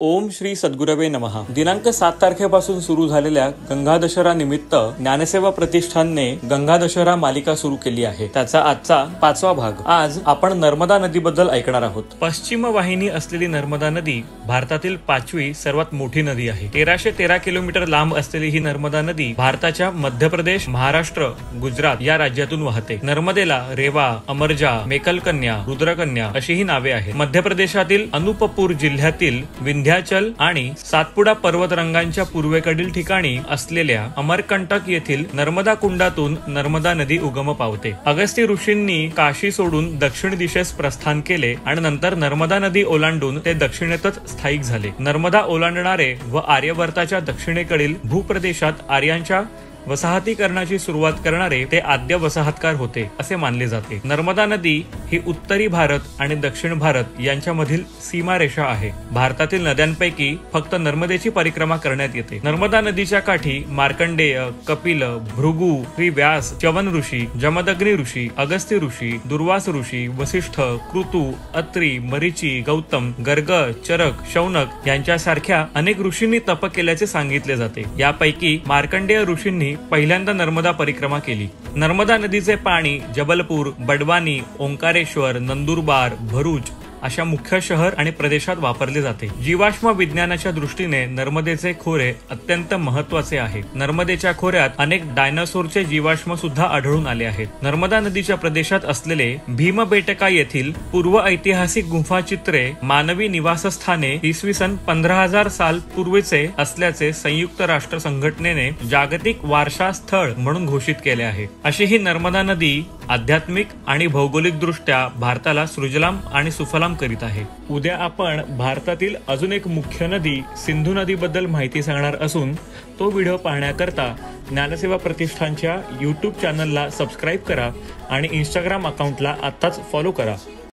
ओम श्री सद्गुरवे नमः। दिनांक 7 तारखेपासून सुरू झालेल्या गंगा दशरा निमित्त ज्ञानसेवा प्रतिष्ठानने गंगा दशरा मालिका सुरू केली आहे। त्याचा आजचा 5वा भाग। आज आपण नर्मदा नदीबद्दल ऐकणार आहोत। पश्चिम वाहिनी असलेली नर्मदा नदी भारतातील 5वी सर्वात मोठी नदी आहे। 1313 किलोमीटर लांब असलेली ही नर्मदा नदी भारताच्या मध्य प्रदेश, महाराष्ट्र, गुजरात या राज्यातून वाहते। नर्मदेला रेवा, अमरजा, मेकलकन्या, रुद्रकन्या अशी ही नावे आहेत। मध्य प्रदेशातील अनुपपूर जिल्ह्यातील विंध्याचल आणि सातपुडा पर्वतरांगांच्या पूर्वेकडील ठिकाणी असलेल्या अमरकंटक येथील नर्मदा कुंडातून नर्मदा नदी उगम पावते। अगस्त्य ऋषींनी काशी सोडून दक्षिण दिशेस प्रस्थान केले आणि नंतर नर्मदा नदी ओलांडून ते दक्षिणेतच स्थायिक झाले। नर्मदा ओलांडणारे व आर्यवर्ताच्या दक्षिणेकडील भूप्रदेशात आर्यांच्या वसाहतीकरणाची सुरुवात करणारे ते आद्य वसाहतकार होते असे मानले जाते। नर्मदा नदी ही उत्तरी भारत आणि दक्षिण भारत यांच्यामधील सीमारेषा आहे। भारतातील नद्यांपैकी फक्त नर्मदेची परिक्रमा करण्यात येते। नर्मदा नदीच्या काठी मार्कंडेय, कपिल, भृगु, श्री व्यास, च्यवन ऋषी, जमदग्नी ऋषी, अगस्त्य ऋषी, दुर्वास ऋषी, वसिष्ठ, कृतु, अत्री, मरीची, गौतम, गर्ग, चरक, शौनक यांच्यासारख्या अनेक ऋषींनी तप केल्याचे सांगितले जाते। यापैकी मार्कंडेय ऋषींनी पहिल्यांदा नर्मदा परिक्रमा केली। नर्मदा नदीचे पाणी जबलपूर, बडवानी, ओंकारेश्वर, नंदुरबार, भरूच अशा मुख्य शहर आणि प्रदेशात वापरले जाते। जीवाश्म विज्ञानाच्या दृष्टीने नर्मदेचे खोरे अत्यंत महत्त्वाचे आहे। नर्मदेच्या खोऱ्यात अनेक डायनासोरचे जीवाश्म सुद्धा आढळून आले आहेत। नर्मदा नदीच्या प्रदेशात असलेले भीमबेटका येथील पूर्व ऐतिहासिक गुंफाचित्रे मानवी निवासस्थाने इसवी सन 15,000 साल पूर्वीचे असल्याचे संयुक्त राष्ट्र संघटनेने जागतिक वारसा स्थळ म्हणून घोषित केले आहे। अशी ही नर्मदा नदी आध्यात्मिक आणि भौगोलिक दृष्ट्या भारताला सृजलाम आणि सुफलाम करीत आहे। उद्या आपण भारतातील अजून एक मुख्य नदी सिंधू नदीबद्दल माहिती सांगणार असून तो व्हिडिओ पाहण्याकरता ज्ञानसेवा प्रतिष्ठानच्या YouTube चॅनलला सबस्क्राईब करा आणि Instagram अकाउंटला आत्ताच फॉलो करा।